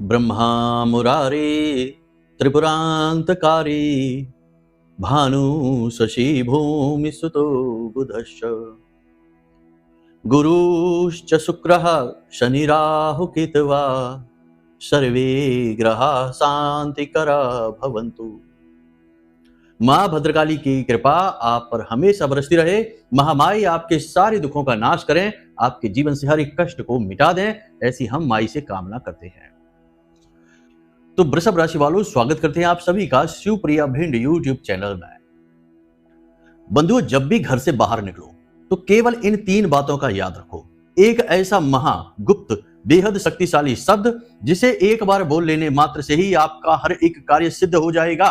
ब्रह्मा मुरारे त्रिपुरांतकारी भानु शशि भूमि सुतो बुधश्च गुरुश्च शुक्रः शनि राहु केतवा सर्वे ग्रहा शांतिकरा भवन्तु। माँ भद्रकाली की कृपा आप पर हमेशा बरसती रहे। महामाई आपके सारे दुखों का नाश करें, आपके जीवन से हर एक कष्ट को मिटा दें, ऐसी हम माई से कामना करते हैं। तो वृषभ राशि वालों, स्वागत करते हैं आप सभी का शिवप्रिया भिंड यूट्यूब चैनल में। बंधुओं, जब भी घर से बाहर निकलो तो केवल इन 3 बातों का याद रखो। एक ऐसा महागुप्त बेहद शक्तिशाली शब्द जिसे एक बार बोल लेने मात्र से ही आपका हर एक कार्य सिद्ध हो जाएगा।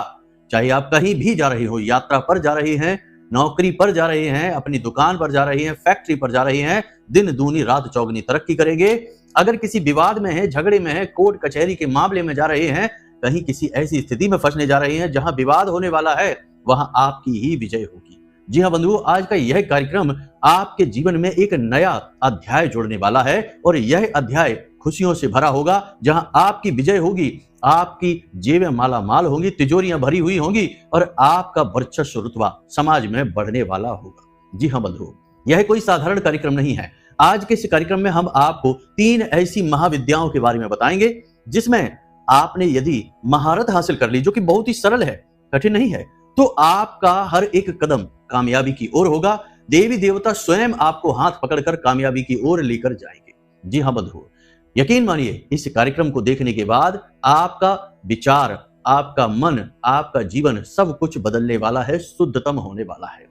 चाहे आप कहीं भी जा रहे हो, यात्रा पर जा रहे हैं, नौकरी पर जा रहे हैं, अपनी दुकान पर जा रहे हैं, फैक्ट्री पर जा रहे हैं, दिन दूनी रात चौगनी तरक्की करेंगे। अगर किसी विवाद में है, झगड़े में है, कोर्ट कचहरी के मामले में जा रहे हैं, कहीं किसी ऐसी स्थिति में फंसने जा रहे हैं जहां विवाद होने वाला है, वहां आपकी ही विजय होगी। जी हाँ बंधुओं, आज का यह कार्यक्रम आपके जीवन में एक नया अध्याय जोड़ने वाला है और यह अध्याय खुशियों से भरा होगा, जहां आपकी विजय होगी, आपकी जेबें माला माल होंगी, तिजोरियां भरी हुई होंगी और आपका वर्चस्व रुतबा समाज में बढ़ने वाला होगा। जी हाँ बंधुओं, यह कोई साधारण कार्यक्रम नहीं है। आज के इस कार्यक्रम में हम आपको 3 ऐसी महाविद्याओं के बारे में बताएंगे जिसमें आपने यदि महारत हासिल कर ली, जो कि बहुत ही सरल है, कठिन नहीं है, तो आपका हर एक कदम कामयाबी की ओर होगा। देवी देवता स्वयं आपको हाथ पकड़कर कामयाबी की ओर लेकर जाएंगे। जी हाँ बंधुओं, यकीन मानिए, इस कार्यक्रम को देखने के बाद आपका विचार, आपका मन, आपका जीवन सब कुछ बदलने वाला है, शुद्धतम होने वाला है।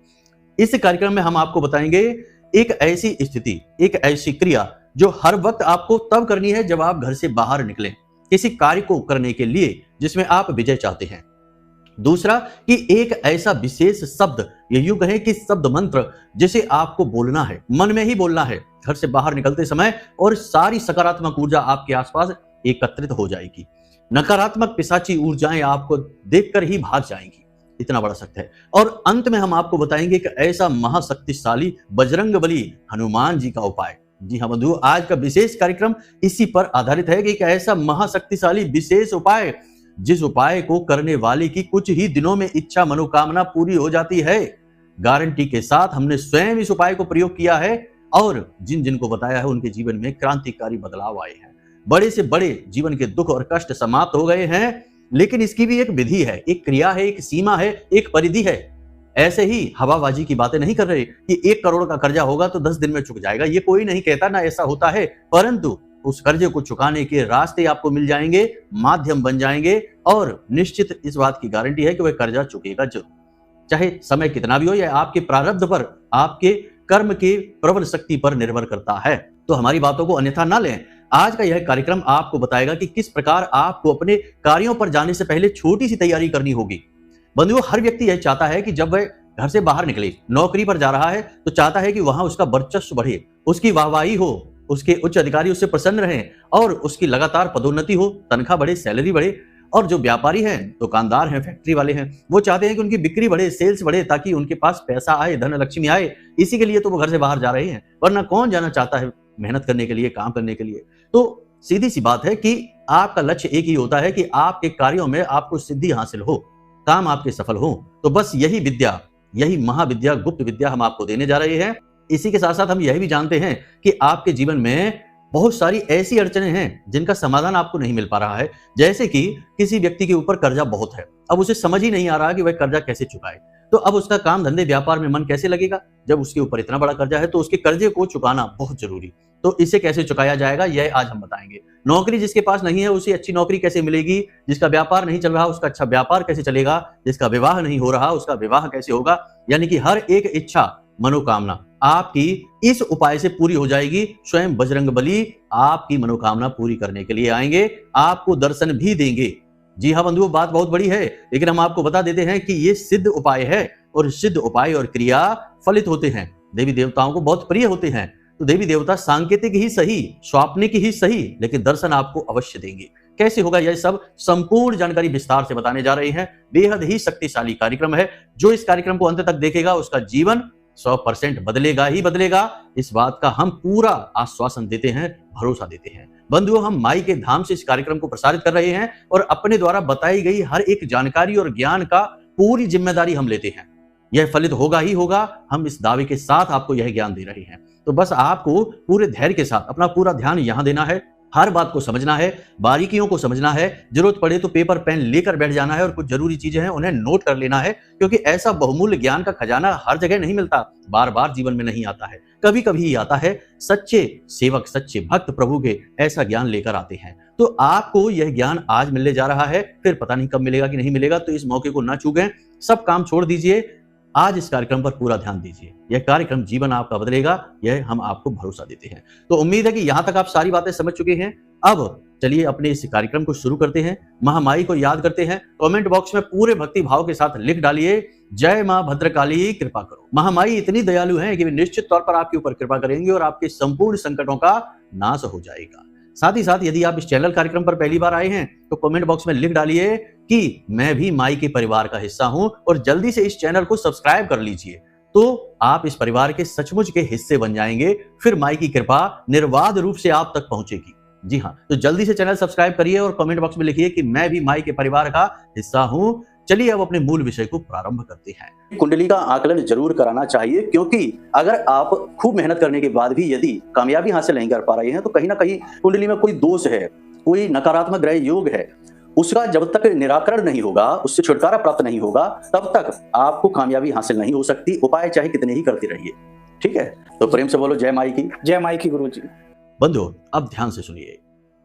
इस कार्यक्रम में हम आपको बताएंगे एक ऐसी स्थिति, एक ऐसी क्रिया जो हर वक्त आपको तब करनी है जब आप घर से बाहर निकलें किसी कार्य को करने के लिए जिसमें आप विजय चाहते हैं। दूसरा कि एक ऐसा विशेष शब्द, ये यूं कहें कि शब्द मंत्र, जिसे आपको बोलना है, मन में ही बोलना है घर से बाहर निकलते समय, और सारी सकारात्मक ऊर्जा आपके आसपास एकत्रित हो जाएगी। नकारात्मक पिशाची ऊर्जाएं आपको देखकर ही भाग जाएंगी, इतना बड़ा सत्य है। और अंत में हम आपको बताएंगे कि ऐसा महाशक्तिशाली बजरंगबली हनुमान जी का उपाय। जी हाँ बंधुओं, आज का विशेष कार्यक्रम इसी पर आधारित है कि एक ऐसा महाशक्तिशाली विशेष उपाय जिस उपाय को करने वाले की कुछ ही दिनों में इच्छा मनोकामना पूरी हो जाती है। गारंटी के साथ हमने स्वयं इस उपाय को प्रयोग किया है और जिन जिन को बताया है उनके जीवन में क्रांतिकारी बदलाव आए हैं। बड़े से बड़े जीवन के दुख और कष्ट समाप्त हो गए हैं। लेकिन इसकी भी एक विधि है, एक क्रिया है, एक सीमा है, एक परिधि है। ऐसे ही हवाबाजी की बातें नहीं कर रहे कि 1 करोड़ का कर्जा होगा तो 10 दिन में चुक जाएगा। ये कोई नहीं कहता, ना ऐसा होता है, परंतु उस कर्जे को चुकाने के रास्ते आपको मिल जाएंगे, माध्यम बन जाएंगे और निश्चित इस बात की गारंटी है कि वह कर्जा चुकेगा जरूर। चाहे समय कितना भी हो, यह आपके प्रारब्ध पर, आपके कर्म के प्रबल शक्ति पर निर्भर करता है। तो हमारी बातों को अन्यथा ना लें। आज का यह कार्यक्रम आपको बताएगा कि किस प्रकार आपको अपने कार्यों पर जाने से पहले छोटी सी तैयारी करनी होगी। बंधुओं, हर व्यक्ति यह चाहता है कि जब वह घर से बाहर निकले, नौकरी पर जा रहा है, तो चाहता है कि वहां उसका वर्चस्व बढ़े, उसकी वाहवाही हो, उसके उच्च अधिकारी उससे प्रसन्न रहें और उसकी लगातार पदोन्नति हो, तनख्वाह बढ़े, सैलरी बढ़े। और जो व्यापारी हैं, दुकानदार हैं, फैक्ट्री वाले हैं, वो चाहते हैं कि उनकी बिक्री बढ़े, सेल्स बढ़े, ताकि उनके पास पैसा आए, धन लक्ष्मी आए। इसी के लिए तो वो घर से बाहर जा रहे हैं, वरना कौन जाना चाहता है मेहनत करने के लिए, काम करने के लिए। तो सीधी सी बात है कि आपका लक्ष्य एक ही होता है कि आपके कार्यों में आपको सिद्धि हासिल हो, काम आपके सफल हो। तो बस यही विद्या, यही महाविद्या, गुप्त विद्या हम आपको देने जा रहे हैं। इसी के साथ साथ हम यह भी जानते हैं कि आपके जीवन में बहुत सारी ऐसी अड़चनें हैं जिनका समाधान आपको नहीं मिल पा रहा है। जैसे कि किसी व्यक्ति के ऊपर कर्जा बहुत है, अब उसे समझ ही नहीं आ रहा कि वह कर्जा कैसे चुकाए। तो अब उसका काम धंधे व्यापार में मन कैसे लगेगा जब उसके ऊपर इतना बड़ा कर्जा है। तो उसके कर्जे को चुकाना बहुत जरूरी। तो इसे कैसे चुकाया जाएगा, यह आज हम बताएंगे। नौकरी जिसके पास नहीं है उसे अच्छी नौकरी कैसे मिलेगी, जिसका व्यापार नहीं चल रहा उसका अच्छा व्यापार कैसे चलेगा, जिसका विवाह नहीं हो रहा उसका विवाह कैसे होगा। यानी कि हर एक इच्छा मनोकामना आपकी इस उपाय से पूरी हो जाएगी। स्वयं बजरंगबली आपकी मनोकामना पूरी करने के लिए आएंगे, आपको दर्शन भी देंगे। जी हाँ बंधुओं, बात बहुत बड़ी है, लेकिन हम आपको बता देते हैं कि ये सिद्ध उपाय है और सिद्ध उपाय और क्रिया फलित होते हैं, देवी देवताओं को बहुत प्रिय होते हैं। तो देवी देवता सांकेतिक ही सही, स्वाप्निक ही सही, लेकिन दर्शन आपको अवश्य देंगे। कैसे होगा यह सब संपूर्ण जानकारी विस्तार से बताने जा रहे हैं। बेहद ही शक्तिशाली कार्यक्रम है। जो इस कार्यक्रम को अंत तक देखेगा उसका जीवन 100% बदलेगा ही बदलेगा। इस बात का हम पूरा आश्वासन देते हैं, भरोसा देते हैं। बंधुओं, हम माई के धाम से इस कार्यक्रम को प्रसारित कर रहे हैं और अपने द्वारा बताई गई हर एक जानकारी और ज्ञान का पूरी जिम्मेदारी हम लेते हैं। यह फलित होगा ही होगा, हम इस दावे के साथ आपको यह ज्ञान दे रहे हैं। तो बस आपको पूरे धैर्य के साथ अपना पूरा ध्यान यहां देना है, हर बात को समझना है, बारीकियों को समझना है, जरूरत पड़े तो पेपर पेन लेकर बैठ जाना है और कुछ जरूरी चीजें हैं उन्हें नोट कर लेना है, क्योंकि ऐसा बहुमूल्य ज्ञान का खजाना हर जगह नहीं मिलता, बार बार जीवन में नहीं आता है, कभी कभी ही आता है। सच्चे सेवक, सच्चे भक्त प्रभु के ऐसा ज्ञान लेकर आते हैं। तो आपको यह ज्ञान आज मिलने जा रहा है, फिर पता नहीं कब मिलेगा कि नहीं मिलेगा, तो इस मौके को ना चूकें, सब काम छोड़ दीजिए, आज इस कार्यक्रम पर पूरा ध्यान दीजिए। यह कार्यक्रम जीवन आपका बदलेगा, यह हम आपको भरोसा देते हैं। तो उम्मीद है कि यहां तक आप सारी बातें समझ चुके हैं। अब चलिए अपने इस कार्यक्रम को शुरू करते हैं, महामाई को याद करते हैं। कमेंट बॉक्स में पूरे भक्ति भाव के साथ लिख डालिए, जय मां भद्रकाली कृपा करो। महामाई इतनी दयालु हैं कि वे निश्चित तौर पर आपके ऊपर कृपा करेंगे और आपके संपूर्ण संकटों का नाश हो जाएगा। साथ ही साथ यदि आप इस चैनल कार्यक्रम पर पहली बार आए हैं तो कमेंट बॉक्स में लिख डालिए कि मैं भी माई के परिवार का हिस्सा हूं और जल्दी से इस चैनल को सब्सक्राइब कर लीजिए, तो आप इस परिवार के सचमुच के हिस्से बन जाएंगे। फिर माई की कृपा निर्बाध रूप से आप तक पहुंचेगी। जी हाँ, तो जल्दी से चैनल सब्सक्राइब करिए और कमेंट बॉक्स में लिखिए कि मैं भी माई के परिवार का हिस्सा हूं। चलिए अब अपने मूल विषय को प्रारंभ करते हैं। कुंडली का आकलन जरूर कराना चाहिए, क्योंकि अगर आप खूब मेहनत करने के बाद भी यदि कामयाबी हासिल नहीं कर पा रहे हैं तो कहीं ना कहीं कुंडली में कोई दोष है, कोई नकारात्मक ग्रह योग है, उसका जब तक निराकरण नहीं होगा, उससे छुटकारा प्राप्त नहीं होगा, तब तक आपको कामयाबी हासिल नहीं हो सकती, उपाय चाहे कितने ही करते रहिए। ठीक है, तो प्रेम से बोलो जय माई की। जय माई की गुरुजी। बंधुओं, अब ध्यान से सुनिए,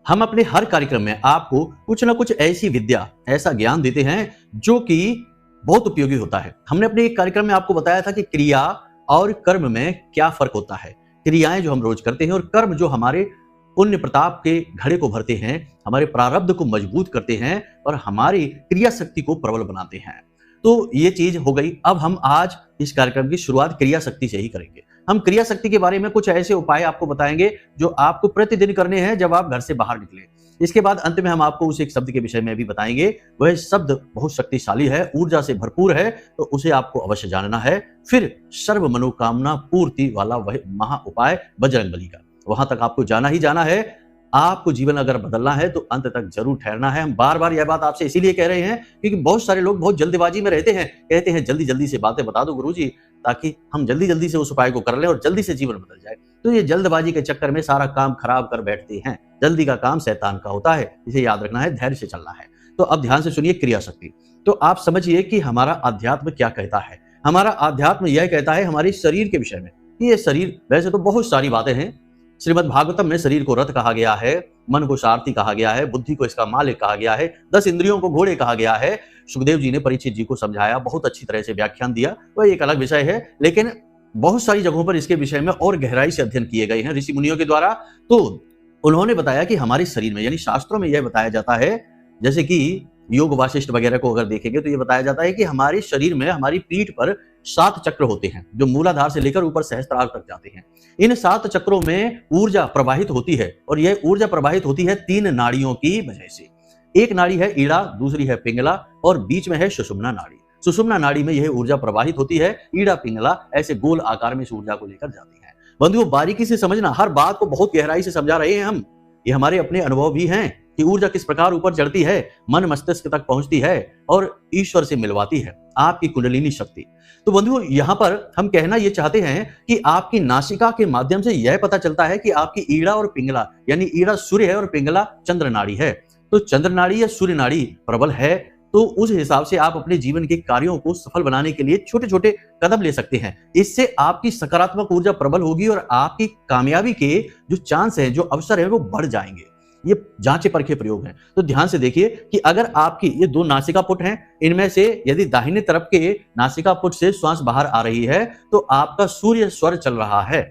हम अपने हर कार्यक्रम में आपको कुछ ना कुछ ऐसी विद्या, ऐसा ज्ञान देते हैं जो कि बहुत उपयोगी होता है। हमने अपने एक कार्यक्रम में आपको बताया था कि क्रिया और कर्म में क्या फर्क होता है। क्रियाएं जो हम रोज करते हैं और कर्म जो हमारे पुण्य प्रताप के घड़े को भरते हैं, हमारे प्रारब्ध को मजबूत करते हैं और हमारी क्रिया शक्ति को प्रबल बनाते हैं। तो ये चीज हो गई। अब हम आज इस कार्यक्रम की शुरुआत क्रिया शक्ति से ही करेंगे। हम क्रिया शक्ति के बारे में कुछ ऐसे उपाय आपको बताएंगे जो आपको प्रतिदिन करने हैं जब आप घर से बाहर निकले। इसके बाद अंत में हम आपको उस एक शब्द के विषय में भी बताएंगे। वह शब्द बहुत शक्तिशाली है, ऊर्जा से भरपूर है, तो उसे आपको अवश्य जानना है। फिर सर्व मनोकामना पूर्ति वाला वह महा उपाय बजरंगबली का, वहां तक आपको जाना ही जाना है। आपको जीवन अगर बदलना है तो अंत तक जरूर ठहरना है। हम बार बार यह बात आपसे इसीलिए कह रहे हैं क्योंकि बहुत सारे लोग बहुत जल्दबाजी में रहते हैं, कहते हैं जल्दी जल्दी से बातें बता दो गुरुजी, ताकि हम जल्दी जल्दी से उस उपाय को कर लें और जल्दी से जीवन बदल जाए। तो ये जल्दबाजी के चक्कर में सारा काम खराब कर बैठते हैं। जल्दी का काम शैतान का होता है, इसे याद रखना है, धैर्य से चलना है। तो अब ध्यान से सुनिए क्रिया शक्ति। तो आप समझिए कि हमारा अध्यात्म क्या कहता है। हमारा अध्यात्म यह कहता है हमारे शरीर के विषय में। ये शरीर, वैसे तो बहुत सारी बातें हैं, श्रीमद् भागवतम में शरीर को रथ कहा गया है, मन को सारथी कहा गया है, बुद्धि को इसका मालिक कहा गया है, 10 इंद्रियों को घोड़े कहा गया है। सुखदेव जी ने परीक्षित जी को समझाया, बहुत अच्छी तरह से व्याख्यान दिया, वह एक अलग विषय है। लेकिन बहुत सारी जगहों पर इसके विषय में और गहराई से अध्ययन किए गए हैं ऋषि मुनियों के द्वारा। तो उन्होंने बताया कि हमारे शरीर में, यानी शास्त्रों में यह बताया जाता है, जैसे कि योग वाशिष्ठ वगैरह को अगर देखेंगे तो ये बताया जाता है कि हमारे शरीर में, हमारी पीठ पर 7 चक्र होते हैं जो मूलाधार से लेकर ऊपर सहस्त्रार तक जाते हैं। इन 7 चक्रों में ऊर्जा प्रवाहित होती है और यह ऊर्जा प्रवाहित होती है 3 नाड़ियों की वजह से। एक नाड़ी है ईड़ा, दूसरी है पिंगला और बीच में है सुषुम्ना नाड़ी। सुषुम्ना नाड़ी में यह ऊर्जा प्रवाहित होती है, ईड़ा पिंगला ऐसे गोल आकार में इस ऊर्जा को लेकर जाती है। बंधुओं, बारीकी से समझना, हर बात को बहुत गहराई से समझा रहे हैं हम। ये हमारे अपने अनुभव भी हैं कि ऊर्जा किस प्रकार ऊपर चढ़ती है, मन मस्तिष्क तक पहुंचती है और ईश्वर से मिलवाती है आपकी कुंडलिनी शक्ति। तो बंधुओं, यहां पर हम कहना यह चाहते हैं कि आपकी नासिका के माध्यम से यह पता चलता है कि आपकी ईड़ा और पिंगला, यानी ईड़ा सूर्य है और पिंगला चंद्र नाड़ी है। तो चंद्र नाड़ी या सूर्य नाड़ी प्रबल है तो उस हिसाब से आप अपने जीवन के कार्यों को सफल बनाने के लिए छोटे छोटे कदम ले सकते हैं। इससे आपकी सकारात्मक ऊर्जा प्रबल होगी और आपकी कामयाबी के जो चांस है, जो अवसर है, वो बढ़ जाएंगे। ये जांचे परखे प्रयोग हैं। तो ध्यान से देखिए कि अगर आपकी ये 2 नासिका पुट हैं, इनमें से यदि दाहिने तरफ के नासिका पुट से श्वास बाहर आ रही है तो आपका सूर्य स्वर चल रहा है।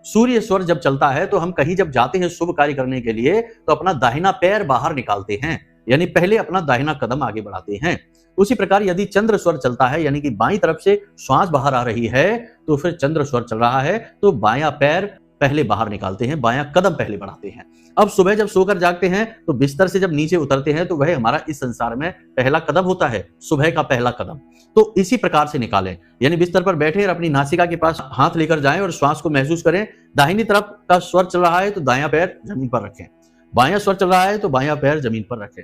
सूर्य स्वर जब चलता है तो हम कहीं जब जाते हैं शुभ कार्य करने के लिए तो अपना दाहिना पैर बाहर निकालते हैं, यानी पहले अपना दाहिना कदम आगे बढ़ाते हैं। उसी प्रकार यदि चंद्र स्वर चलता है, यानी कि बाईं तरफ से श्वास बाहर आ रही है तो फिर चंद्र स्वर चल रहा है तो बायां पैर पहले बाहर निकालते हैं, बायां कदम पहले बढ़ाते हैं। अब सुबह जब सोकर जागते हैं तो बिस्तर से जब नीचे उतरते हैं तो वह हमारा इस संसार में पहला कदम होता है, सुबह का पहला कदम। तो इसी प्रकार से निकालें, यानी बिस्तर पर बैठे और अपनी नासिका के पास हाथ लेकर जाएं और श्वास को महसूस करें। दाहिनी तरफ का स्वर चल रहा है तो दायां पैर जमीन पर रखें। बायां स्वर चल रहा है तो बायां पैर जमीन पर रखें।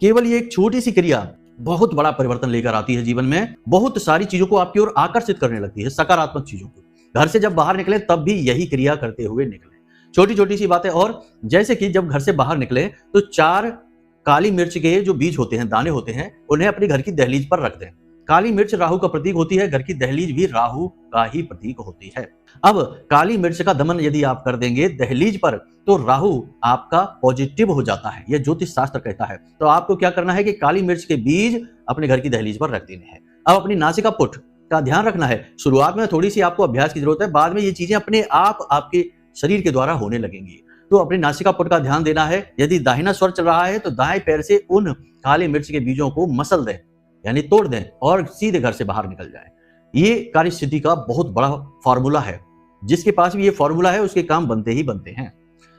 केवल ये एक छोटी सी क्रिया बहुत बड़ा परिवर्तन लेकर आती है जीवन में, बहुत सारी चीजों को आपकी ओर आकर्षित करने लगती है, सकारात्मक चीजों को। घर से जब बाहर निकले तब भी यही क्रिया करते हुए निकले। छोटी छोटी सी बातें, और जैसे कि जब घर से बाहर निकले तो 4 काली मिर्च के जो बीज होते हैं, दाने होते हैं, उन्हें अपने घर की दहलीज पर रख दें। काली मिर्च राहु का प्रतीक होती है, घर की दहलीज भी राहु का ही प्रतीक होती है। अब काली मिर्च का दमन यदि आप कर देंगे दहलीज पर तो राहु आपका पॉजिटिव हो जाता है, यह ज्योतिष शास्त्र कहता है। तो आपको क्या करना है कि काली मिर्च के बीज अपने घर की दहलीज पर रख देने हैं। अब अपनी नासिका पुट का ध्यान रखना है। शुरुआत में थोड़ी सी आपको अभ्यास की जरूरत है, बाद में ये चीजें अपने आप आपके शरीर के द्वारा होने लगेंगी। तो अपनी नासिका पुट का ध्यान देना है। यदि दाहिना स्वर चल रहा है तो दाएं पैर से उन काली मिर्च के बीजों को मसल दें, यानी तोड़ दें, और सीधे घर से बाहर निकल जाएं। ये कार्य सिद्धि का बहुत बड़ा फॉर्मूला है। जिसके पास भी ये फॉर्मूला है उसके काम बनते ही बनते हैं।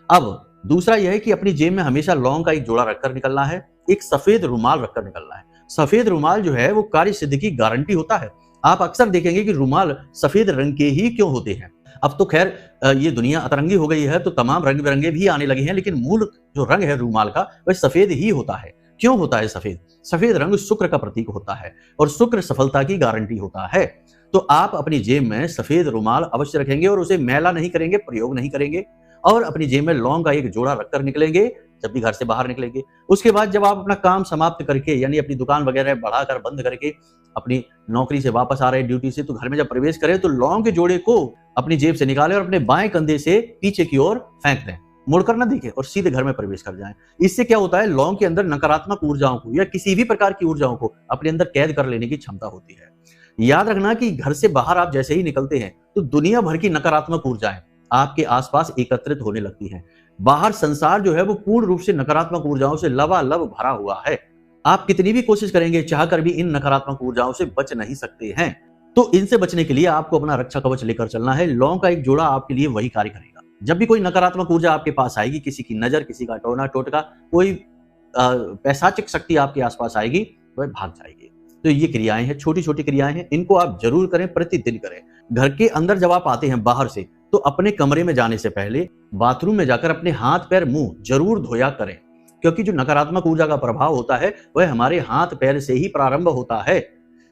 अब दूसरा यह है कि अपनी जेब में हमेशा लौंग का एक जोड़ा रखकर निकलना है, एक सफेद रुमाल रखकर निकलना है। सफेद रुमाल जो है वो कार्य सिद्धि की गारंटी होता है। आप अक्सर देखेंगे कि रुमाल सफेद रंग के ही क्यों होते हैं। अब तो खैर ये दुनिया अतरंगी हो गई है तो तमाम रंग बिरंगे भी आने लगे हैं, लेकिन मूल जो रंग है रुमाल का वह सफेद ही होता है। क्यों होता है सफेद? सफेद रंग शुक्र का प्रतीक होता है और शुक्र सफलता की गारंटी होता है। तो आप अपनी जेब में सफेद रुमाल अवश्य रखेंगे और उसे मैला नहीं करेंगे, प्रयोग नहीं करेंगे, और अपनी जेब में लौंग का एक जोड़ा रखकर निकलेंगे जब भी घर से बाहर निकलेंगे। उसके बाद जब आप अपना काम समाप्त करके, यानी अपनी दुकान वगैरह बढ़ाकर बंद करके अपनी नौकरी से वापस आ रहे हैं, ड्यूटी से, तो घर में जब प्रवेश करें तो लौंग के जोड़े को अपनी जेब से निकालें और अपने बाएं कंधे से पीछे की ओर फेंक दें, मुड़कर ना देखें और सीधे घर में प्रवेश कर जाएं। इससे क्या होता है, लौंग के अंदर नकारात्मक ऊर्जाओं को या किसी भी प्रकार की ऊर्जाओं को अपने अंदर कैद कर लेने की क्षमता होती है। याद रखना कि घर से बाहर आप जैसे ही निकलते हैं तो दुनिया भर की नकारात्मक ऊर्जाएं आपके आसपास एकत्रित होने लगती हैं। बाहर संसार जो है वो पूर्ण रूप से नकारात्मक ऊर्जाओं से लबालब भरा हुआ है। आप कितनी भी कोशिश करेंगे चाहकर भी इन नकारात्मक ऊर्जाओं से बच नहीं सकते हैं। तो इनसे बचने के लिए आपको अपना रक्षा कवच लेकर चलना है। लौंग का एक जोड़ा आपके लिए वही कार्य करेगा। जब भी कोई नकारात्मक ऊर्जा आपके पास आएगी, किसी की नजर, किसी का टोना टोटका, कोई पैशाचिक शक्ति आपके आसपास आएगी, वह भाग जाएगी। तो ये क्रियाएं हैं, छोटी छोटी क्रियाएं हैं, इनको आप जरूर करें, प्रतिदिन करें। घर के अंदर जब आप आते हैं बाहर से तो अपने कमरे में जाने से पहले बाथरूम में जाकर अपने हाथ पैर मुंह जरूर धोया करें, क्योंकि जो नकारात्मक ऊर्जा का प्रभाव होता है वह हमारे हाथ पैर से ही प्रारंभ होता है।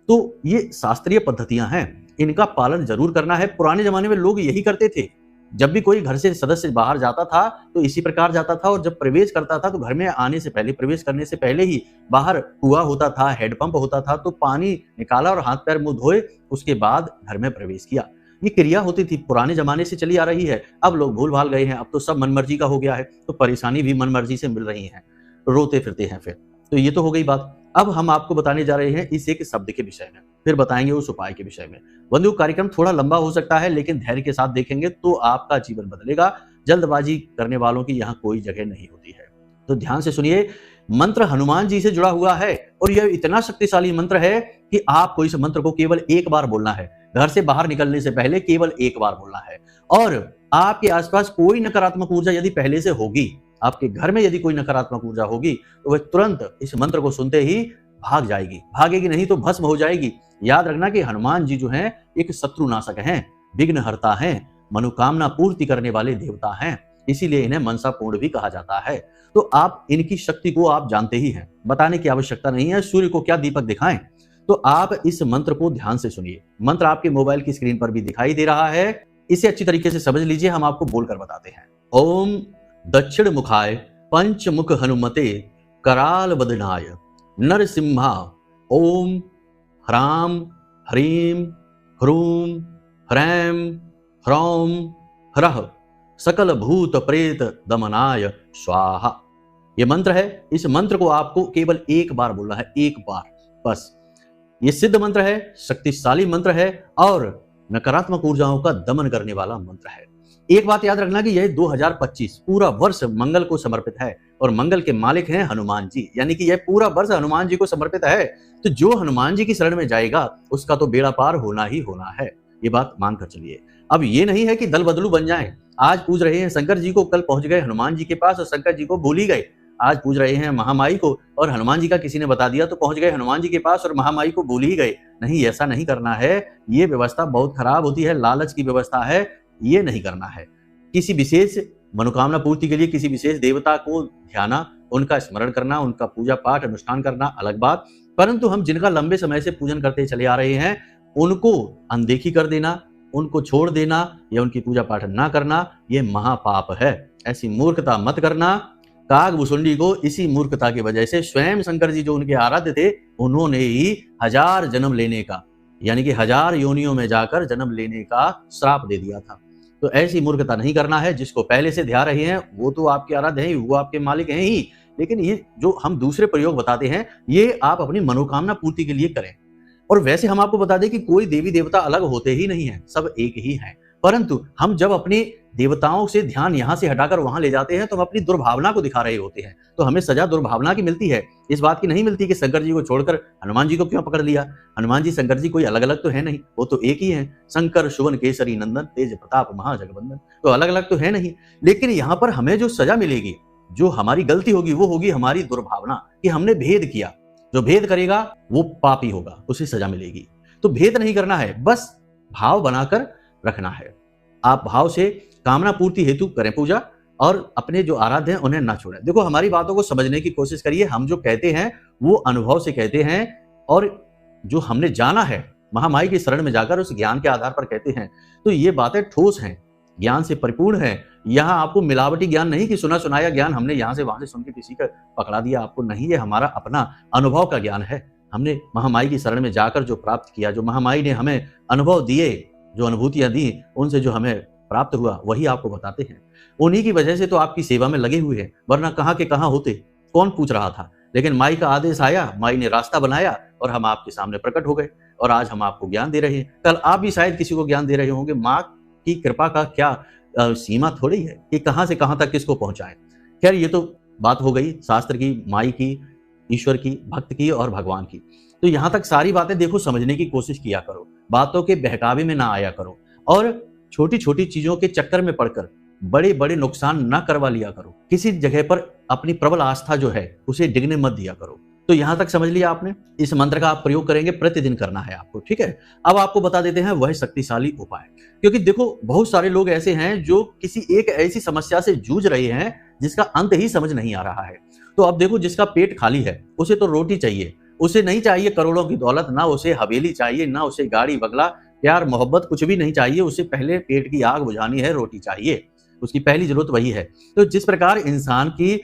तो ये शास्त्रीय पद्धतियां हैं, इनका पालन जरूर करना है। पुराने जमाने में लोग यही करते थे। जब भी कोई घर से सदस्य बाहर जाता था तो इसी प्रकार जाता था, और जब प्रवेश करता था तो घर में आने से पहले, प्रवेश करने से पहले ही बाहर कुआं होता था, हैंडपंप होता था, तो पानी निकाला और हाथ पैर मुंह धोए, उसके बाद घर में प्रवेश किया। ये क्रिया होती थी, पुराने जमाने से चली आ रही है। अब लोग भूल भाल गए हैं, अब तो सब मनमर्जी का हो गया है, तो परेशानी भी मनमर्जी से मिल रही है, रोते फिरते हैं फिर। तो ये तो हो गई बात। अब हम आपको बताने जा रहे हैं इस एक शब्द के विषय में, फिर बताएंगे उस उपाय के विषय में। बंधु, कार्यक्रम थोड़ा लंबा हो सकता है, लेकिन धैर्य के साथ देखेंगे तो आपका जीवन बदलेगा। जल्दबाजी करने वालों की यहाँ कोई जगह नहीं होती है। तो ध्यान से सुनिए। मंत्र हनुमान जी से जुड़ा हुआ है और यह इतना शक्तिशाली मंत्र है कि आपको इस मंत्र को केवल एक बार बोलना है। घर से बाहर निकलने से पहले केवल एक बार बोलना है। और आपके आसपास कोई नकारात्मक ऊर्जा यदि पहले से होगी, आपके घर में यदि कोई नकारात्मक ऊर्जा होगी, तो वह तुरंत इस मंत्र को सुनते ही भाग जाएगी। भागेगी नहीं तो भस्म हो जाएगी। याद रखना कि हनुमान जी जो हैं एक शत्रुनाशक हैं, विघ्नहर्ता हैं, मनोकामना पूर्ति करने वाले देवता हैं, इसीलिए इन्हें मनसा पूर्ण भी कहा जाता है। तो आप इनकी शक्ति को आप जानते ही हैं, बताने की आवश्यकता नहीं है। सूर्य को क्या दीपक दिखाएं। तो आप इस मंत्र को ध्यान से सुनिए। मंत्र आपके मोबाइल की स्क्रीन पर भी दिखाई दे रहा है, इसे अच्छी तरीके से समझ लीजिए, हम आपको बोलकर बताते हैं। ओम दक्षिण मुखाय पंचमुख हनुमते कराल बदनाय नरसिम्हा ओम ह्राम ह्रीम ह्रूम ह्रैम ह्रौम ह्रः सकल भूत प्रेत दमनाय स्वाहा। ये मंत्र है। इस मंत्र को आपको केवल एक बार बोलना है, एक बार बस। ये सिद्ध मंत्र है, शक्तिशाली मंत्र है और नकारात्मक ऊर्जाओं का दमन करने वाला मंत्र है। एक बात याद रखना कि यह 2025 पूरा वर्ष मंगल को समर्पित है और मंगल के मालिक हैं हनुमान जी, यानी कि यह पूरा वर्ष हनुमान जी को समर्पित है। तो जो हनुमान जी की शरण में जाएगा उसका तो बेड़ा पार होना ही होना है। ये बात मानकर चलिए। अब ये नहीं है कि दल बदलू बन जाएं। आज पूज रहे हैं शंकर जी को, कल पहुंच गए हनुमान जी के पास और शंकर जी को भूल ही गए। आज पूज रहे हैं महामाई को और हनुमान जी का किसी ने बता दिया तो पहुंच गए हनुमान जी के पास और महामाई को भूल ही गए। नहीं, ऐसा नहीं करना है। ये व्यवस्था बहुत खराब होती है, लालच की व्यवस्था है, ये नहीं करना है। किसी विशेष मनोकामना पूर्ति के लिए किसी विशेष देवता को ध्याना, उनका स्मरण करना, उनका पूजा पाठ अनुष्ठान करना अलग बात, परंतु हम जिनका लंबे समय से पूजन करते चले आ रहे हैं उनको अनदेखी कर देना, उनको छोड़ देना या उनकी पूजा पाठ ना करना, ये महापाप है। ऐसी मूर्खता मत करना। कागभूषुंडी को इसी मूर्खता की वजह से स्वयं शंकर जी जो उनके आराध्य थे, उन्होंने ही 1000 जन्म लेने का, यानी कि 1000 योनियों में जाकर जन्म लेने का श्राप दे दिया था। तो ऐसी मूर्खता नहीं करना है। जिसको पहले से ध्यान रहे हैं वो तो आपके आराध्य हैं, वो आपके मालिक हैं ही, लेकिन ये जो हम दूसरे प्रयोग बताते हैं ये आप अपनी मनोकामना पूर्ति के लिए करें। और वैसे हम आपको बता दें कि कोई देवी देवता अलग होते ही नहीं है, सब एक ही हैं। परंतु हम जब अपने देवताओं से ध्यान यहाँ से हटाकर वहां ले जाते हैं तो हम अपनी दुर्भावना को दिखा रहे होते हैं, तो हमें सजा दुर्भावना की मिलती है, इस बात की नहीं मिलती कि शंकर जी को छोड़कर हनुमान जी को क्यों पकड़ लिया। हनुमान जी शंकर जी कोई अलग अलग तो है नहीं, वो तो एक ही है। शंकर सुवन केसरी नंदन, तेज प्रताप महाजगवंदन, तो अलग अलग तो है नहीं। लेकिन यहाँ पर हमें जो सजा मिलेगी, जो हमारी गलती होगी, वो होगी हमारी दुर्भावना कि हमने भेद किया। जो भेद करेगा वो पापी होगा, उसे सजा मिलेगी। तो भेद नहीं करना है, बस भाव बनाकर रखना है। आप भाव से कामना पूर्ति हेतु करें पूजा और अपने जो आराध्य हैं उन्हें ना छोड़ें। देखो हमारी बातों को समझने की कोशिश करिए। हम जो कहते हैं वो अनुभव से कहते हैं और जो हमने जाना है महामाई की शरण में जाकर उस ज्ञान के आधार पर कहते हैं। तो ये बातें ठोस हैं, ज्ञान से परिपूर्ण है। यहाँ आपको मिलावटी ज्ञान नहीं कि सुना सुनाया ज्ञान हमने यहाँ से वहां से सुन के किसी का पकड़ा दिया, आपको नहीं। ये हमारा अपना अनुभव का ज्ञान है। हमने महामाई की शरण में जाकर जो प्राप्त किया, जो महामाई ने हमें अनुभव दिए, जो अनुभूतियां दी, उनसे जो हमें प्राप्त हुआ वही आपको बताते हैं। उन्हीं की वजह से तो आपकी सेवा में लगे हुए हैं, वरना कहाँ के कहाँ होते, कौन पूछ रहा था। लेकिन माई का आदेश आया, माई ने रास्ता बनाया और हम आपके सामने प्रकट हो गए और आज हम आपको ज्ञान दे रहे हैं। कल आप भी शायद किसी को ज्ञान दे रहे होंगे। माँ की कृपा का क्या सीमा थोड़ी है कि कहां से कहां तक किसको पहुंचाएं। खैर ये तो बात हो गई शास्त्र की, माई की, ईश्वर की, भक्त की और भगवान की। तो यहां तक सारी बातें देखो समझने की कोशिश किया करो, बातों के बहकावे में ना आया करो और छोटी छोटी चीजों के चक्कर में पड़कर बड़े बड़े नुकसान ना करवा लिया करो। किसी जगह पर अपनी प्रबल आस्था जो है उसे डिगने मत दिया करो। तो यहां तक समझ लिया आपने। इस मंत्र का आप प्रयोग करेंगे, प्रतिदिन करना है आपको, ठीक है। अब आपको बता देते हैं वह शक्तिशाली उपाय, क्योंकि देखो बहुत सारे लोग ऐसे हैं जो किसी एक ऐसी समस्या से जूझ रहे हैं जिसका अंत ही समझ नहीं आ रहा है। तो अब देखो जिसका पेट खाली है उसे तो रोटी चाहिए, उसे नहीं चाहिए करोड़ों की दौलत, ना उसे हवेली चाहिए, ना उसे गाड़ी बंगला, प्यार मोहब्बत कुछ भी नहीं चाहिए। उसे पहले पेट की आग बुझानी है, रोटी चाहिए, उसकी पहली जरूरत वही है। तो जिस प्रकार इंसान की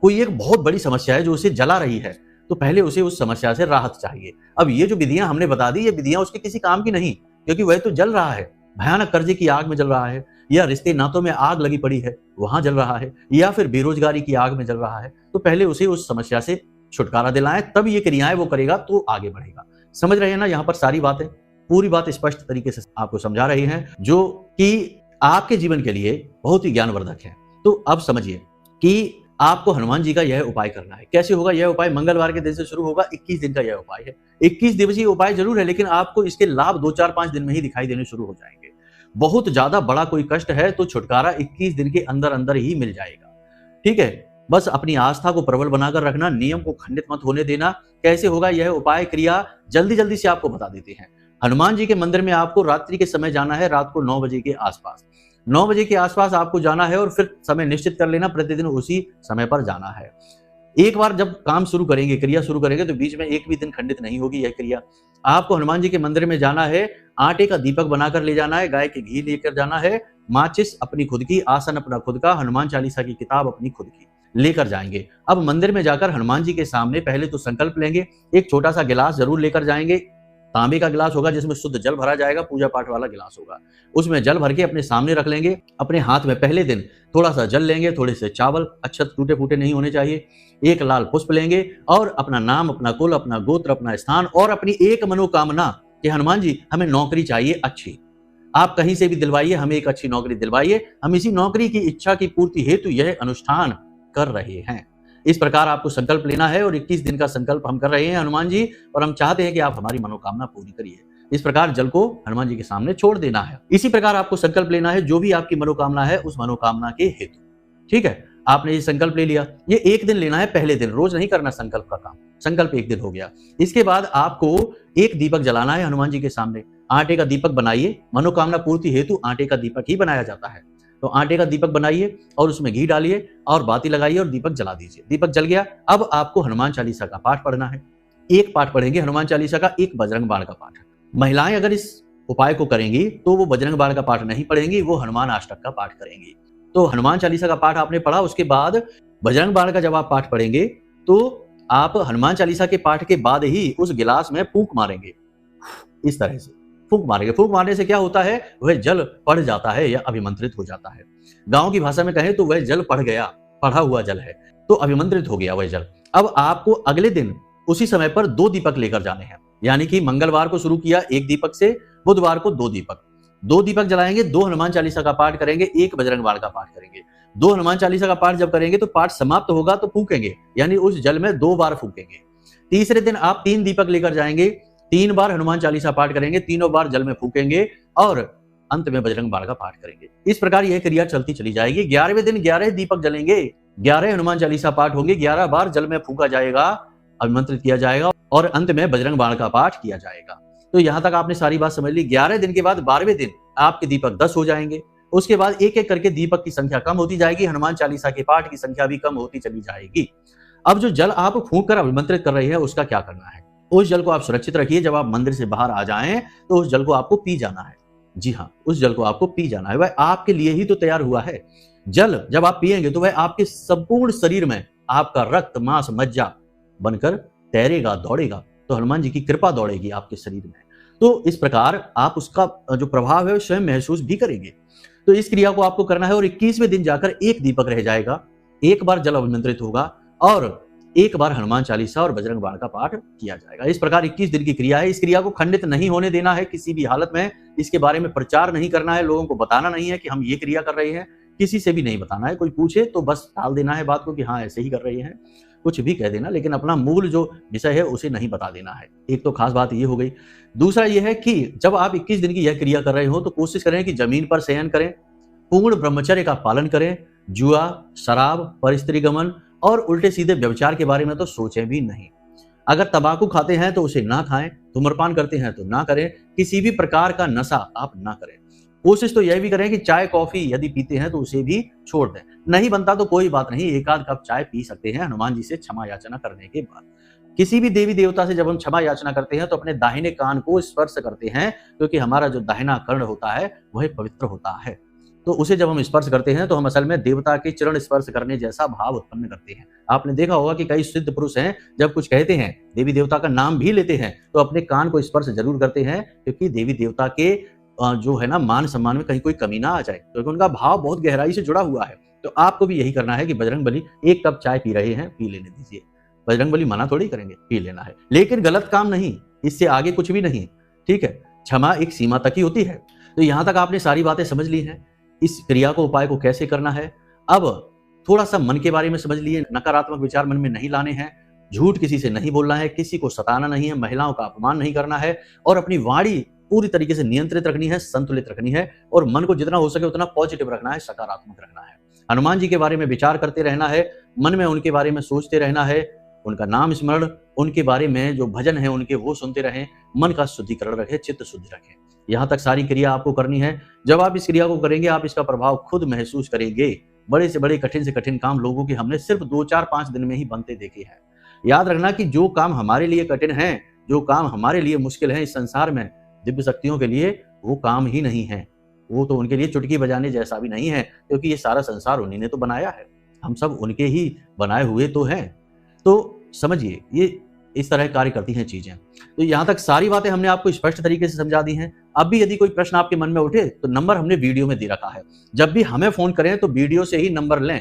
कोई एक बहुत बड़ी समस्या है जो उसे जला रही है, तो पहले उसे उस समस्या से राहत चाहिए। अब ये जो विधियां हमने बता दी, ये विधियां उसके किसी काम की नहीं, क्योंकि वह तो जल रहा है, भयानक कर्जे की आग में जल रहा है, या रिश्ते नातों में आग लगी पड़ी है वहां जल रहा है, या फिर बेरोजगारी की आग में जल रहा है। तो पहले उसे उस समस्या से छुटकारा दिलाएं, तब ये क्रियाएं वो करेगा तो आगे बढ़ेगा। समझ रहे हैं ना। यहाँ पर सारी बातें, पूरी बात स्पष्ट तरीके से आपको समझा रही हैं, जो कि आपके जीवन के लिए बहुत ही ज्ञानवर्धक है। तो अब समझिए कि आपको हनुमान जी का यह उपाय करना है। कैसे होगा यह उपाय? मंगलवार के दिन से शुरू होगा, 21 दिन का यह उपाय है। 21 दिवसीय उपाय जरूर है, लेकिन आपको इसके लाभ 2, 4, 5 दिन में ही दिखाई देने शुरू हो जाएंगे। बहुत ज्यादा बड़ा कोई कष्ट है तो छुटकारा 21 दिन के अंदर अंदर ही मिल जाएगा, ठीक है। बस अपनी आस्था को प्रबल बनाकर रखना, नियम को खंडित मत होने देना। कैसे होगा यह उपाय क्रिया, जल्दी जल्दी से आपको बता देते हैं। हनुमान जी के मंदिर में आपको रात्रि के समय जाना है, रात को 9 बजे के आसपास। 9 बजे के आसपास आपको जाना है और फिर समय निश्चित कर लेना, प्रतिदिन उसी समय पर जाना है। एक बार जब काम शुरू करेंगे, क्रिया शुरू करेंगे, तो बीच में एक भी दिन खंडित नहीं होगी यह क्रिया। आपको हनुमान जी के मंदिर में जाना है, आटे का दीपक बनाकर ले जाना है, गाय के घी लेकर जाना है, माचिस अपनी खुद की, आसन अपना खुद का, हनुमान चालीसा की किताब अपनी खुद की लेकर जाएंगे। अब मंदिर में जाकर हनुमान जी के सामने पहले तो संकल्प लेंगे। एक छोटा सा गिलास जरूर लेकर जाएंगे, तांबे का गिलास होगा जिसमें शुद्ध जल भरा जाएगा, पूजा पाठ वाला गिलास होगा। उसमें जल भर के अपने सामने रख लेंगे। अपने हाथ में पहले दिन थोड़ा सा जल लेंगे, थोड़े से चावल, अक्षत टूटे फूटे नहीं होने चाहिए, एक लाल पुष्प लेंगे और अपना नाम, अपना कुल, अपना गोत्र, अपना स्थान और अपनी एक मनोकामना कि हनुमान जी हमें नौकरी चाहिए अच्छी, आप कहीं से भी दिलवाइए, हमें एक अच्छी नौकरी दिलवाइए, हम इसी नौकरी की इच्छा की पूर्ति हेतु यह अनुष्ठान कर रहे हैं। इस प्रकार आपको संकल्प लेना है और 21 दिन का संकल्प हम कर रहे हैं हनुमान जी, और हम चाहते हैं कि आप हमारी मनोकामना पूरी करिए। इस प्रकार जल को हनुमान जी के सामने छोड़ देना है। इसी प्रकार आपको संकल्प लेना है जो भी आपकी मनोकामना है उस मनोकामना के हेतु, ठीक है। आपने ये संकल्प ले लिया, ये एक दिन लेना है, पहले दिन, रोज नहीं करना संकल्प का काम। संकल्प एक दिन हो गया। इसके बाद आपको एक दीपक जलाना है हनुमान जी के सामने। आटे का दीपक बनाइए, मनोकामना पूर्ति हेतु आटे का दीपक ही बनाया जाता है। तो आटे का दीपक बनाइए और उसमें घी डालिए और बाती लगाइए और दीपक जला दीजिए। दीपक जल गया। अब आपको हनुमान चालीसा का पाठ पढ़ना है। एक पाठ पढ़ेंगे हनुमान चालीसा का, एक बजरंग बाण का पाठ। महिलाएं अगर इस उपाय को करेंगी तो वो बजरंग बाण का पाठ नहीं पढ़ेंगी, वो हनुमान अष्टक का पाठ करेंगी। तो हनुमान चालीसा का पाठ आपने पढ़ा, उसके बाद बजरंग बाण का जब आप पाठ पढ़ेंगे तो आप हनुमान चालीसा के पाठ के बाद ही उस गिलास में फूंक मारेंगे। इस तरह से फूंक मारेंगे। फूंक मारने से क्या होता है, वह जल पढ़ जाता है या अभिमंत्रित हो जाता है। गांव की भाषा में कहें तो वह जल पढ़ गया, पढ़ा हुआ जल है, तो अभिमंत्रित हो गया वह जल। अब आपको अगले दिन उसी समय पर 2 दीपक लेकर जाने हैं, यानी कि मंगलवार को शुरू किया 1 दीपक से, बुधवार को 2 दीपक। 2 दीपक जलाएंगे, 2 हनुमान चालीसा का पाठ करेंगे, 1 बजरंग बाण का पाठ करेंगे। 2 हनुमान चालीसा का पाठ जब करेंगे तो पाठ समाप्त होगा तो फूकेंगे, यानी उस जल में 2 बार फूकेंगे। तीसरे दिन आप 3 दीपक लेकर जाएंगे, 3 बार हनुमान चालीसा पाठ करेंगे, तीनों बार जल में फूकेंगे और अंत में बजरंग बाण का पाठ करेंगे। इस प्रकार यह क्रिया चलती चली जाएगी। 11वें दिन 11 दीपक जलेंगे, 11 हनुमान चालीसा पाठ होंगे, 11 बार जल में फूका जाएगा, अभिमंत्रित किया जाएगा और अंत में बजरंग बाण का पाठ किया जाएगा। तो यहां तक आपने सारी बात समझ ली। 11 दिन के बाद 12वें दिन आपके दीपक 10 हो जाएंगे। उसके बाद एक एक करके दीपक की संख्या कम होती जाएगी, हनुमान चालीसा के पाठ की संख्या भी कम होती चली जाएगी। अब जो जल आप फूंक कर अभिमंत्रित कर रहे हैं उसका क्या करना है, उस जल को आप सुरक्षित रखिए। जब आप मंदिर से बाहर आ जाएं तो उस जल को आपको पी जाना है। जी हाँ, उस जल को आपको पी जाना है, वह आपके लिए ही तो तैयार हुआ है। जल जब आप पिएंगे तो वह आपके संपूर्ण शरीर में आपका रक्त मांस मज्जा बनकर तैरेगा, दौड़ेगा, तो हनुमान जी की कृपा दौड़ेगी आपके शरीर में। तो इस प्रकार आप उसका जो प्रभाव है स्वयं महसूस भी करेंगे। तो इस क्रिया को आपको करना है और 21वें दिन जाकर 1 दीपक रह जाएगा, 1 बार जल अभिमंत्रित होगा और 1 बार हनुमान चालीसा और बजरंग बाण का पाठ किया जाएगा। इस प्रकार 21 दिन की क्रिया है। इस क्रिया को खंडित नहीं होने देना है किसी भी हालत में। इसके बारे में प्रचार नहीं करना है, लोगों को बताना नहीं है कि हम ये क्रिया कर रहे हैं, किसी से भी नहीं बताना है। कोई पूछे तो बस टाल देना है बात को कि हाँ ऐसे ही कर रहे हैं, कुछ भी कह देना, लेकिन अपना मूल जो विषय है उसे नहीं बता देना है। एक तो खास बात ये हो गई। दूसरा ये है कि जब आप 21 दिन की यह क्रिया कर रहे हो तो कोशिश करें कि जमीन पर शयन करें, पूर्ण ब्रह्मचर्य का पालन करें, जुआ, शराब, परस्त्री गमन और उल्टे सीधे व्यभिचार के बारे में तो सोचें भी नहीं। अगर तंबाकू खाते हैं तो उसे ना खाएं, धूम्रपान करते हैं तो ना करें, किसी भी प्रकार का नशा आप ना करें। कोशिश तो यह भी करें कि चाय कॉफी यदि पीते हैं तो उसे भी छोड़ दें। नहीं बनता तो कोई बात नहीं, 1 आध कप चाय पी सकते हैं हनुमान जी से क्षमा याचना करने के बाद। किसी भी देवी देवता से जब हम क्षमा याचना करते हैं तो अपने दाहिने कान को स्पर्श करते हैं, क्योंकि हमारा जो दाहिना कर्ण होता है वह पवित्र होता है। तो उसे जब हम स्पर्श करते हैं तो हम असल में देवता के चरण स्पर्श करने जैसा भाव उत्पन्न करते हैं। आपने देखा होगा कि कई सिद्ध पुरुष हैं, जब कुछ कहते हैं, देवी देवता का नाम भी लेते हैं, तो अपने कान को स्पर्श जरूर करते हैं, क्योंकि देवी देवता के जो है ना मान सम्मान में कहीं कोई कमी ना आ जाए, क्योंकि उनका भाव बहुत गहराई से जुड़ा हुआ है। तो आपको भी यही करना है कि बजरंगबली 1 कप चाय पी रहे हैं, पी लेने दीजिए। बजरंगबली मना थोड़ी करेंगे, पी लेना है, लेकिन गलत काम नहीं, इससे आगे कुछ भी नहीं। ठीक है, क्षमा एक सीमा तक ही होती है। तो यहां तक आपने सारी बातें समझ ली हैं। इस क्रिया को, उपाय को कैसे करना है। अब थोड़ा सा मन के बारे में समझ लिए। नकारात्मक विचार मन में नहीं लाने हैं, झूठ किसी से नहीं बोलना है, किसी को सताना नहीं है, महिलाओं का अपमान नहीं करना है और अपनी वाणी पूरी तरीके से नियंत्रित रखनी है, संतुलित रखनी है और मन को जितना हो सके उतना पॉजिटिव रखना है, सकारात्मक रखना है। हनुमान जी के बारे में विचार करते रहना है, मन में उनके बारे में सोचते रहना है, उनका नाम स्मरण, उनके बारे में जो भजन है उनके वो सुनते रहें, मन का शुद्धिकरण रखें, चित्त शुद्ध रखें। यहां तक सारी क्रिया आपको करनी है। जब आप इस क्रिया को करेंगे आप इसका प्रभाव खुद महसूस करेंगे। बड़े से बड़े, कठिन से कठिन काम लोगों के हमने सिर्फ 2, 4, 5 दिन में ही बनते देखे हैं। याद रखना कि जो काम हमारे लिए कठिन है, जो काम हमारे लिए मुश्किल है इस संसार में, दिव्य शक्तियों के लिए वो काम ही नहीं है। वो तो उनके लिए चुटकी बजाने जैसा भी नहीं है, क्योंकि ये सारा संसार उन्हीं ने तो बनाया है, हम सब उनके ही बनाए हुए तो हैं। तो समझिए, ये इस तरह कार्य करती हैं चीजें। तो यहां तक सारी बातें हमने आपको स्पष्ट तरीके से समझा दी हैं। अब भी यदि कोई प्रश्न आपके मन में उठे तो नंबर हमने वीडियो में दे रखा है। जब भी हमें फोन करें तो वीडियो से ही नंबर लें,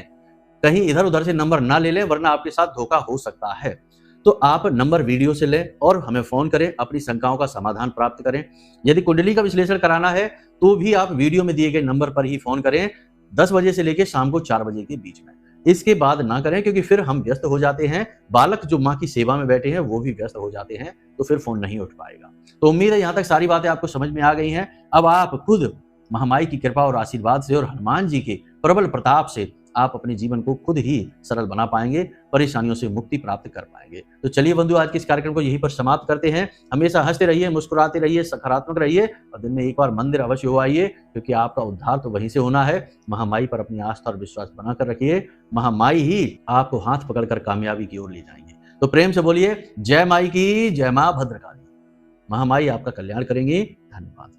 कहीं इधर उधर से नंबर ना ले लें, वरना आपके साथ धोखा हो सकता है। तो आप नंबर वीडियो से लें और हमें फोन करें, अपनी शंकाओं का समाधान प्राप्त करें। यदि कुंडली का विश्लेषण कराना है तो भी आप वीडियो में दिए गए नंबर पर ही फोन करें, 10 बजे से लेकर शाम को 4 बजे के बीच में। इसके बाद ना करें, क्योंकि फिर हम व्यस्त हो जाते हैं, बालक जो माँ की सेवा में बैठे हैं वो भी व्यस्त हो जाते हैं, तो फिर फोन नहीं उठ पाएगा। तो उम्मीद है यहां तक सारी बातें आपको समझ में आ गई हैं। अब आप खुद महामाई की कृपा और आशीर्वाद से और हनुमान जी के प्रबल प्रताप से आप अपने जीवन को खुद ही सरल बना पाएंगे, परेशानियों से मुक्ति प्राप्त कर पाएंगे। तो चलिए बंधु, आज के इस कार्यक्रम को यहीं पर समाप्त करते हैं। हमेशा हंसते रहिए, मुस्कुराते रहिए, सकारात्मक रहिए और दिन में एक बार मंदिर अवश्य हो आइए, क्योंकि आपका उद्धार तो वहीं से होना है। महामाई पर अपनी आस्था और विश्वास बनाकर रखिए, महामाई ही आपको हाथ पकड़कर कामयाबी की ओर ले जाएंगे। तो प्रेम से बोलिए जय माई की, जय मां भद्रकाली। महामाई आपका कल्याण करेंगी। धन्यवाद।